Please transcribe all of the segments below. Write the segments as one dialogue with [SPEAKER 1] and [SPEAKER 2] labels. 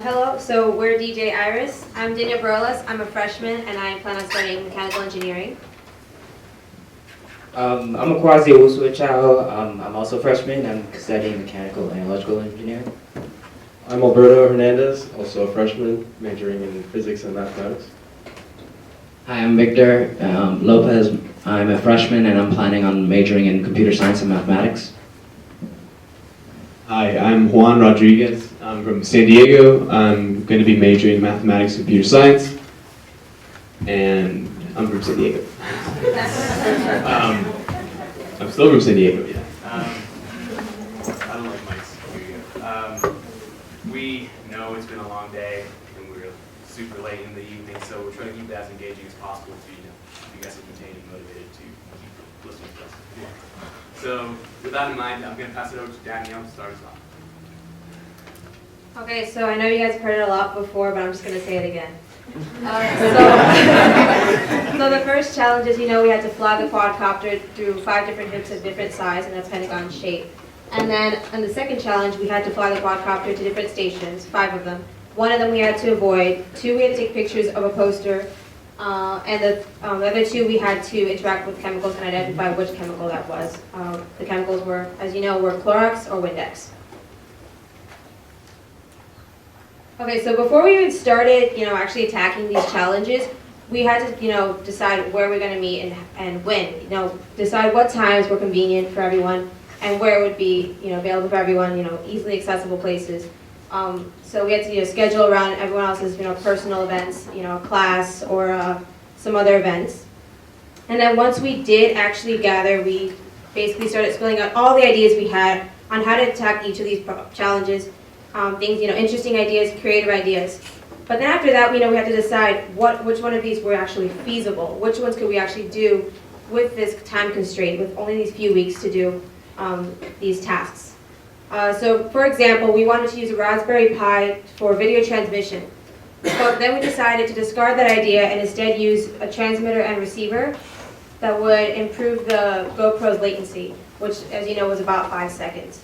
[SPEAKER 1] Hello, so we're DJIRIS. I'm Dinya Barolas. I'm a freshman and I plan on studying mechanical engineering.
[SPEAKER 2] I'm a Kwazi Owusu-Achao. I'm also a freshman. I'm studying mechanical and electrical engineering.
[SPEAKER 3] I'm Alberto Hernandez, also a freshman, majoring in physics and mathematics.
[SPEAKER 4] Hi, I'm Victor Lopez. I'm a freshman and I'm planning on majoring in computer science and mathematics.
[SPEAKER 5] Hi, I'm Juan Rodriguez. I'm from San Diego. I'm going to be majoring in mathematics and computer science. And I'm from San Diego. I'm still from San Diego, yeah.
[SPEAKER 6] I don't like mics. Here you go. We know it's been a long day and we're super late in the evening, so we're trying to keep it as engaging as possible so you guys are contained and motivated to keep listening to us. So with that in mind, I'm going to pass it over to Danielle to start us off.
[SPEAKER 1] Okay, so I know you guys have heard it a lot before, but I'm just going to say it again. So the first challenge is, we had to fly the quadcopter through 5 different hoops of different size and a pentagon shape. And then on the second challenge, we had to fly the quadcopter to different stations, 5 of them. 1 of them we had to avoid, 2 we had to take pictures of a poster, and the other 2 we had to interact with chemicals and identify which chemical that was. The chemicals were, as you know, were Clorox or Windex. Okay, so before we even started, actually attacking these challenges, we had to, decide where we're going to meet and when. Decide what times were convenient for everyone and where it would be, available for everyone, easily accessible places. So we had to, schedule around everyone else's, personal events, class or some other events. And then once we did actually gather, we basically started spilling out all the ideas we had on how to attack each of these challenges. Things, interesting ideas, creative ideas. But then after that, we had to decide which one of these were actually feasible. Which ones could we actually do with this time constraint, with only these few weeks to do these tasks. So for example, we wanted to use a Raspberry Pi for video transmission. But then we decided to discard that idea and instead use a transmitter and receiver that would improve the GoPro's latency, which, as you know, was about 5 seconds.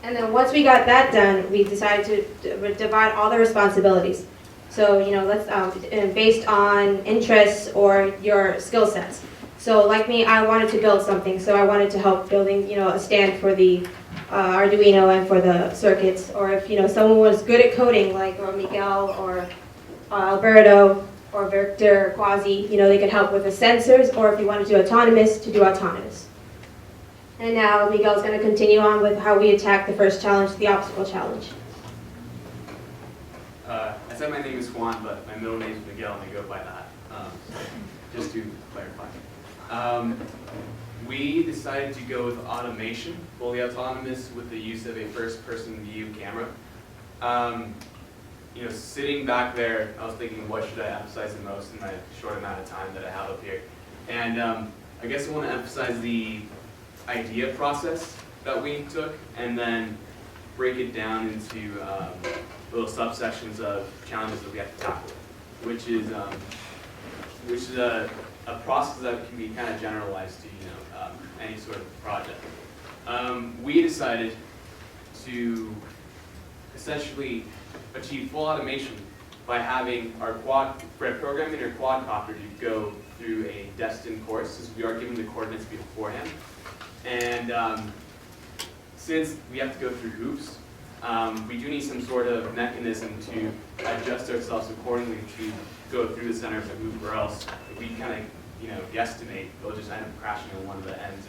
[SPEAKER 1] And then once we got that done, we decided to divide all the responsibilities. So, let's based on interests or your skill sets. So, like me, I wanted to build something, so I wanted to help building, a stand for the Arduino and for the circuits. Or if someone was good at coding, like Miguel or Alberto or Victor, Quasi, they could help with the sensors. Or if you wanted to do autonomous, to do autonomous. And now Miguel's going to continue on with how we attack the first challenge, the obstacle challenge.
[SPEAKER 6] I said my name is Juan, but my middle name is Miguel, and I go by that, just to clarify. We decided to go with automation, fully autonomous, with the use of a first-person view camera. Sitting back there, I was thinking, what should I emphasize the most in my short amount of time that I have up here? And I guess I want to emphasize the idea process that we took and then break it down into little subsections of challenges that we have to tackle, which is a process that can be kind of generalized to any sort of project. We decided to essentially achieve full automation by having our programming our quadcopter to go through a destined course, since we are given the coordinates beforehand. And since we have to go through hoops, we do need some sort of mechanism to adjust ourselves accordingly to go through the center of the hoop, or else if we kind of guesstimate, they'll just end up crashing on one of the ends,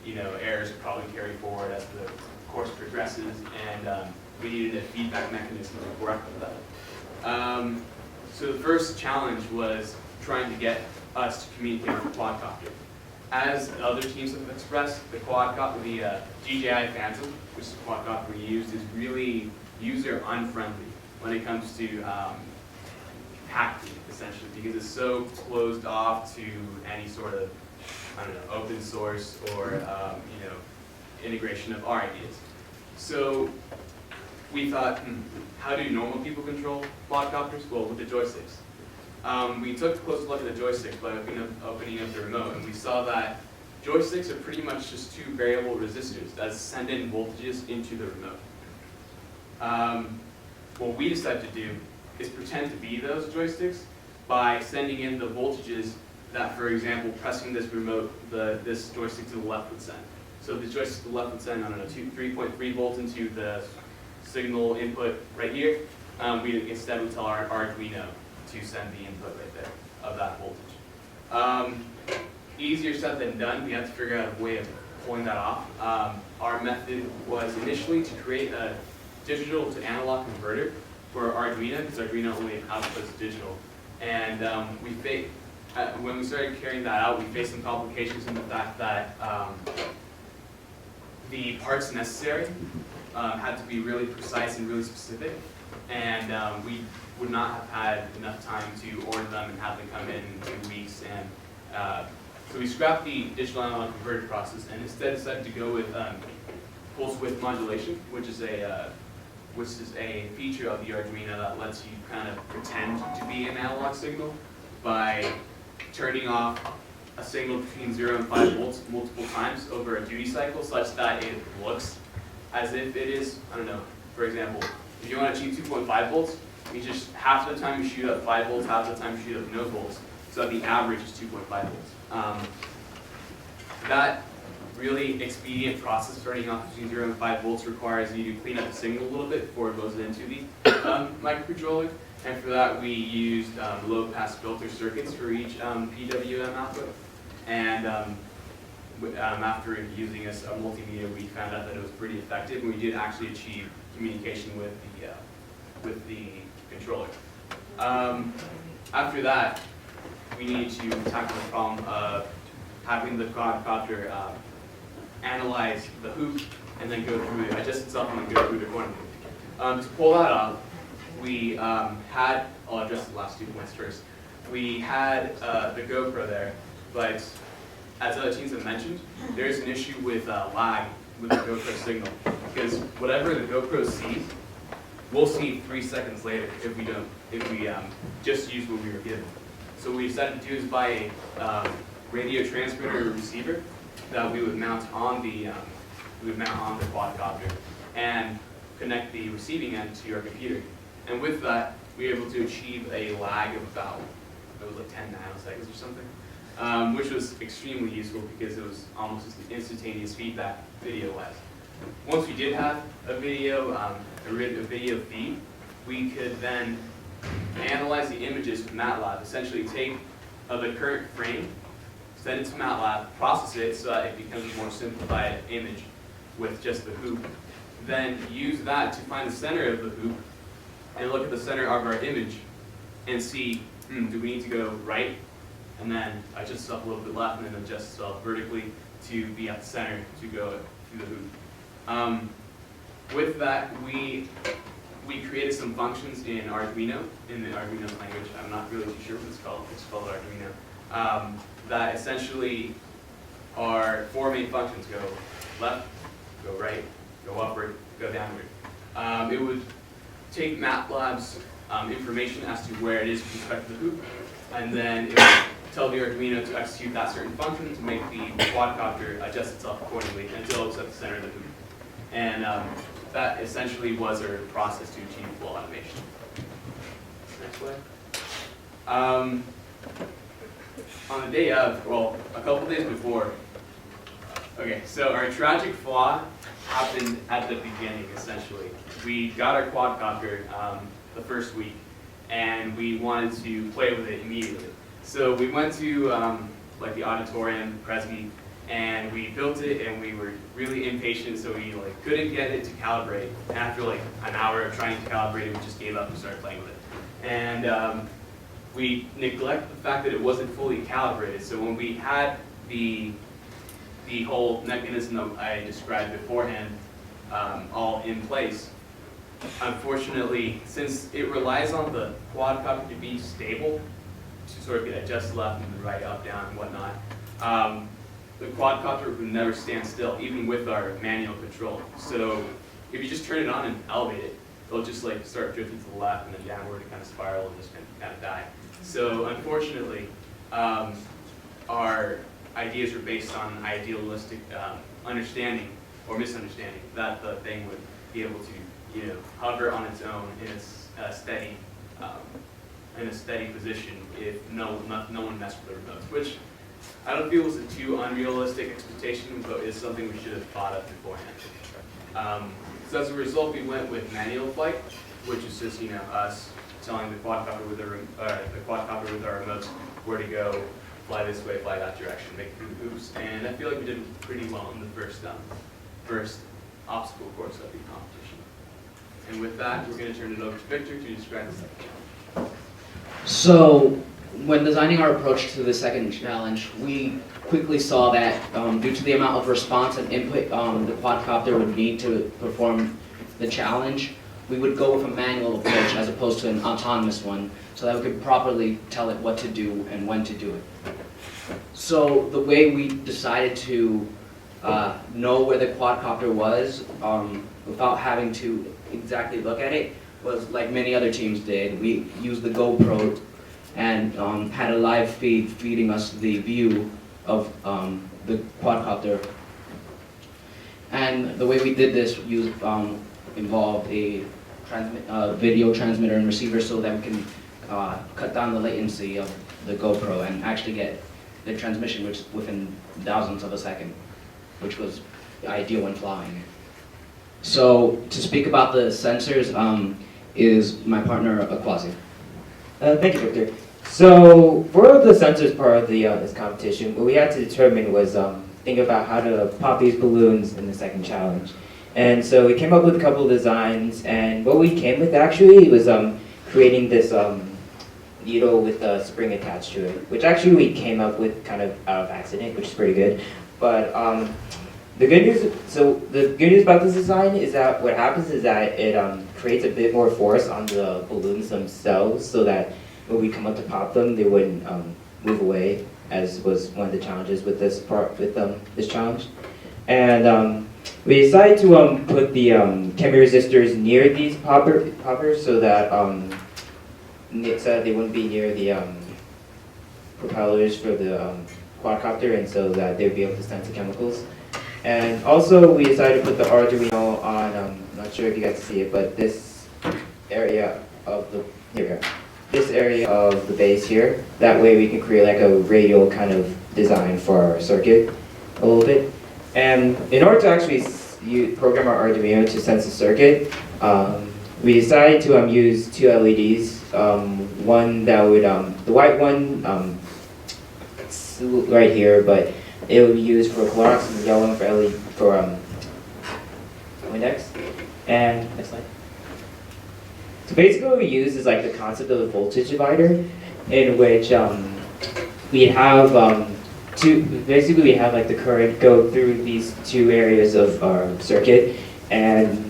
[SPEAKER 6] and errors will probably carry forward as the course progresses, and we needed a feedback mechanism to correct that. So the first challenge was trying to get us to communicate with the quadcopter. As other teams have expressed, the quadcopter, the DJI Phantom, which is the quadcopter we used, is really user-unfriendly when it comes to hacking, essentially, because it's so closed off to any sort of, open source or integration of our ideas. So we thought, how do normal people control quadcopters? Well, with the joysticks. We took a close look at the joysticks by opening up the remote, and we saw that joysticks are pretty much just 2 variable resistors that send in voltages into the remote. what we decided to do is pretend to be those joysticks by sending in the voltages that, for example, pressing this remote, this joystick to the left would send. So the joystick to the left would send, I don't know, 3.3 volts into the signal input right here. We instead would tell our Arduino to send the input right there of that voltage. Easier said than done. We had to figure out a way of pulling that off. Our method was initially to create a digital to analog converter for Arduino, because Arduino only outputs digital. And when we started carrying that out, we faced some complications in the fact that the parts necessary had to be really precise and really specific, and we would not have had enough time to order them and have them come in 2 weeks. And so we scrapped the digital analog converter process and instead decided to go with pulse width modulation, which is a feature of the Arduino that lets you kind of pretend to be an analog signal by turning off a signal between 0 and 5 volts multiple times over a duty cycle such that it looks as if it is, I don't know, for example, if you want to achieve 2.5 volts, you just half the time you shoot up 5 volts, half the time you shoot up no volts, so that the average is 2.5 volts. That really expedient process of turning off between 0 and 5 volts requires you to clean up the signal a little bit before it goes into the microcontroller. And for that, we used low-pass filter circuits for each PWM output. And after using a multimeter, we found out that it was pretty effective, and we did actually achieve communication with the controller. After that, we needed to tackle the problem of having the quadcopter analyze the hoop and then go through it, adjust itself, and then go through the corner. To pull that off, we had, I'll address the last 2 points first. We had the GoPro there, but as other teams have mentioned, there's an issue with lag with the GoPro signal, because whatever the GoPro sees, we'll see 3 seconds later if we just use what we were given. So what we decided to do is buy a radio transmitter or receiver that we would mount on the quadcopter and connect the receiving end to your computer. And with that, we were able to achieve a lag of about, it was like 10 nanoseconds or something, which was extremely useful because it was almost instantaneous feedback video-wise. Once we did have a video feed, we could then analyze the images from MATLAB, essentially take the current frame, send it to MATLAB, process it so that it becomes a more simplified image with just the hoop. Then use that to find the center of the hoop and look at the center of our image and see, do we need to go right? And then adjust itself a little bit left and then adjust itself vertically to be at the center to go through the hoop. With that, we created some functions in Arduino, in the Arduino language. I'm not really too sure what it's called. It's called Arduino. That essentially are 4 main functions: go left, go right, go upward, go downward. It would take MATLAB's information as to where it is with respect to the hoop, and then it would tell the Arduino to execute that certain function to make the quadcopter adjust itself accordingly until it's at the center of the hoop. And that essentially was our process to achieve full automation. Next slide. On the day of, well, a couple days before, okay, so our tragic flaw happened at the beginning, essentially. We got our quadcopter the first week, and we wanted to play with it immediately. So we went to like the auditorium, Kresge, and we built it, and we were really impatient, so we couldn't get it to calibrate. And after like an hour of trying to calibrate it, we just gave up and started playing with it. And we neglected the fact that it wasn't fully calibrated. So when we had the whole mechanism that I described beforehand all in place, unfortunately, since it relies on the quadcopter to be stable, to sort of get adjusted left and right, up, down, and whatnot, the quadcopter would never stand still, even with our manual control. So if you just turn it on and elevate it, it'll just start drifting to the left and then downward and kind of spiral and just kind of die. So unfortunately, our ideas were based on idealistic understanding or misunderstanding that the thing would be able to hover on its own in a steady position if no one messed with the remotes, which I don't feel is a too unrealistic expectation, but is something we should have thought of beforehand. So as a result, we went with manual flight, which is just us telling the quadcopter with our remotes where to go, fly this way, fly that direction, make oops, and I feel like we did pretty well in the first obstacle course of the competition. And with that, we're going to turn it over to Victor to describe the second challenge.
[SPEAKER 4] So, when designing our approach to the second challenge, we quickly saw that due to the amount of response and input the quadcopter would need to perform the challenge, we would go with a manual approach as opposed to an autonomous one, so that we could properly tell it what to do and when to do it. So the way we decided to know where the quadcopter was without having to exactly look at it was like many other teams did. We used the GoPro and had a live feed feeding us the view of the quadcopter. And the way we did this involved a video transmitter and receiver so that we can cut down the latency of the GoPro and actually get the transmission which within thousandths of a second, which was ideal when flying. So to speak about the sensors is my partner Aquasi.
[SPEAKER 2] Thank you, Victor. So for the sensors part of this competition, what we had to determine was think about how to pop these balloons in the second challenge. And so we came up with a couple of designs, and what we came with actually was creating this needle with a spring attached to it, which actually we came up with kind of out of accident, which is pretty good. But the good news about this design is that what happens is that it creates a bit more force on the balloons themselves, so that when we come up to pop them, they wouldn't move away, as was one of the challenges with this challenge. And we decided to put the chemi resistors near these poppers so that they wouldn't be near the propellers for the quadcopter, and so that they'd be able to sense the chemicals. And also we decided to put the Arduino on, I'm not sure if you guys see it, but this area of the base here. That way we can create like a radial kind of design for our circuit a little bit. And in order to actually program our Arduino to sense the circuit, we decided to use two LEDs. One that would, the white one, it's right here, but it would be used for Clorox, and the yellow one for LED for Windex. And next slide. So basically what we use is like the concept of a voltage divider, in which we have we have like the current go through these two areas of our circuit, and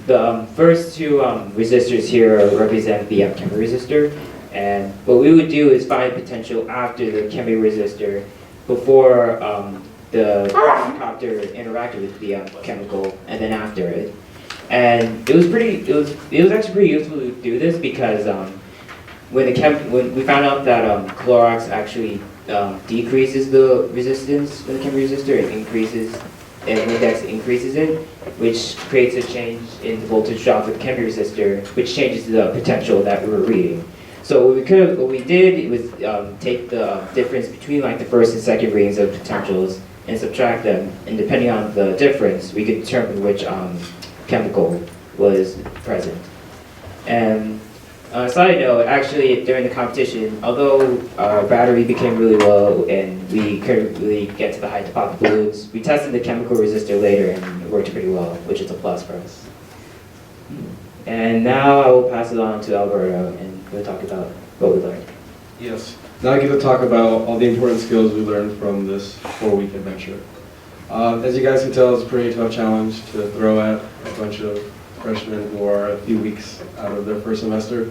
[SPEAKER 2] the first two resistors here represent the chemi resistor, and what we would do is find potential after the chemi resistor before the quadcopter interacted with the chemical, and then after it. And it was actually pretty useful to do this because when we found out that Clorox actually decreases the resistance when the chemi resistor, it increases, and Windex increases it, which creates a change in the voltage drop with the chemi resistor, which changes the potential that we were reading. So what we did was take the difference between like the first and second readings of potentials and subtract them, and depending on the difference, we could determine which chemical was present. And on a side note, actually during the competition, although our battery became really low and we couldn't really get to the height to pop the balloons, we tested the chemical resistor later and it worked pretty well, which is a plus for us. And now I will pass it on to Alberto, and we'll talk about what we learned.
[SPEAKER 3] Yes. Now I get to talk about all the important skills we learned from this 4-week adventure. As you guys can tell, it's a pretty tough challenge to throw at a bunch of freshmen who are a few weeks out of their first semester.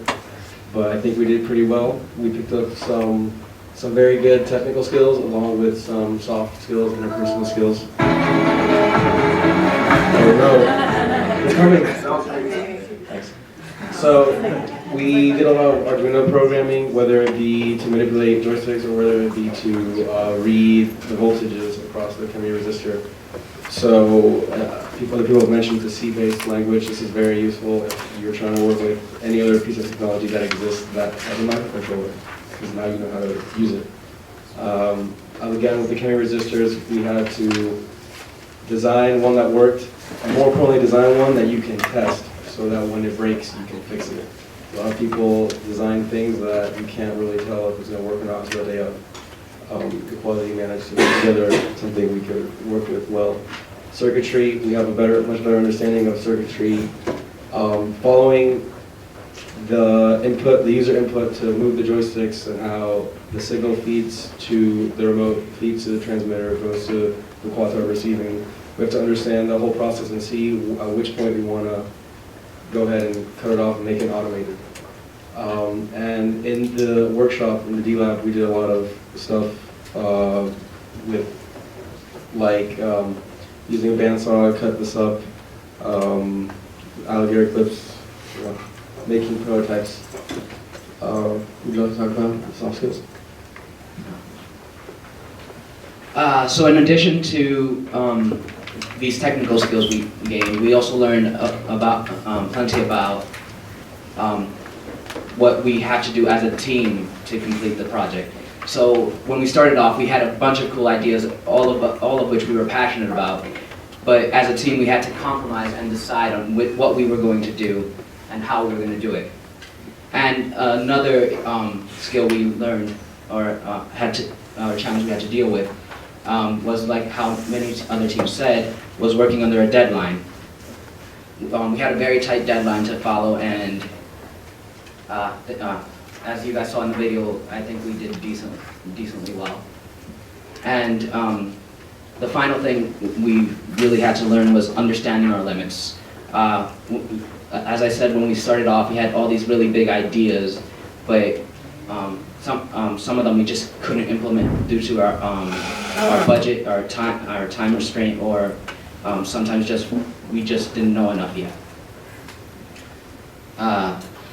[SPEAKER 3] But I think we did pretty well. We picked up some very good technical skills along with some soft skills, interpersonal skills. Oh no, it's coming. Thanks. So we did a lot of Arduino programming, whether it be to manipulate joysticks or whether it be to read the voltages across the chemi resistor. Other people have mentioned the C-based language. This is very useful if you're trying to work with any other piece of technology that exists that has a microcontroller, because now you know how to use it. Again, with the Kenny resistors, we had to design one that worked, and more importantly, design one that you can test, so that when it breaks, you can fix it. A lot of people design things that you can't really tell if it's going to work or not until the day of. The quality managed to put together something we could work with well. Circuitry, we have a much better understanding of circuitry. Following the user input to move the joysticks and how the signal feeds to the remote, feeds to the transmitter, goes to the quad tower receiving. We have to understand the whole process and see at which point we want to go ahead and cut it off and make it automated. And in the workshop, in the D-Lab, we did a lot of stuff with like using a bandsaw to cut this up, alligator clips, making prototypes. Would you like to talk about soft skills?
[SPEAKER 4] So in addition to these technical skills we gained, we also learned plenty about what we had to do as a team to complete the project. So when we started off, we had a bunch of cool ideas, all of which we were passionate about. But as a team, we had to compromise and decide on what we were going to do and how we were going to do it. And another skill we learned, or challenge we had to deal with, was like how many other teams said, was working under a deadline. We had a very tight deadline to follow, and as you guys saw in the video, I think we did decently well. And the final thing we really had to learn was understanding our limits. As I said, when we started off, we had all these really big ideas, but some of them we just couldn't implement due to our budget, our time restraint, or sometimes we just didn't know enough yet.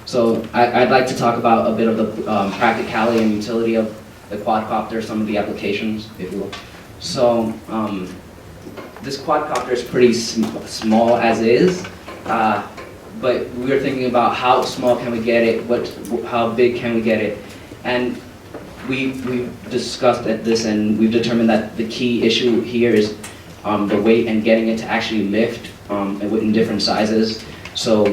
[SPEAKER 4] So I'd like to talk about a bit of the practicality and utility of the quadcopter, some of the applications, if you will. So this quadcopter is pretty small as is, but we were thinking about how small can we get it, how big can we get it, and we've discussed this, and we've determined that the key issue here is the weight and getting it to actually lift in different sizes. So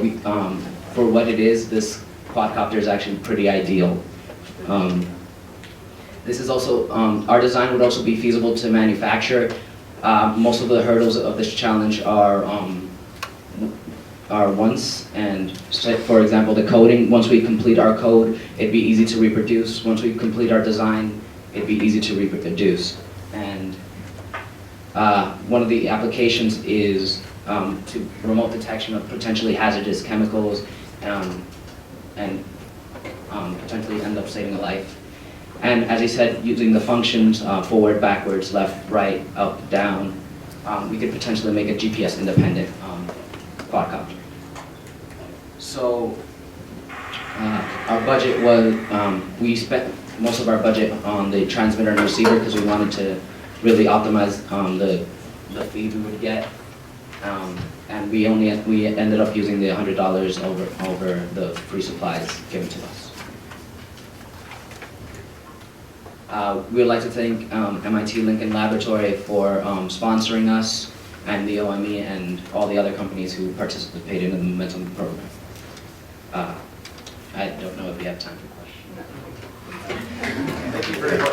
[SPEAKER 4] for what it is, this quadcopter is actually pretty ideal. This is also, our design would also be feasible to manufacture. Most of the hurdles of this challenge are once, and for example, the coding. Once we complete our code, it'd be easy to reproduce. Once we complete our design, it'd be easy to reproduce. And one of the applications is to remote detection of potentially hazardous chemicals, and potentially end up saving a life. And as I said, using the functions forward, backwards, left, right, up, down, we could potentially make a GPS independent quadcopter. So our budget was, we spent most of our budget on the transmitter and receiver because we wanted to really optimize the feed we would get. And we ended up using the $100 over the free supplies given to us. We would like to thank MIT Lincoln Laboratory for sponsoring us, and the OME and all the other companies who participated in the Momentum program. I don't know if we have time for questions.
[SPEAKER 7] Thank you very much.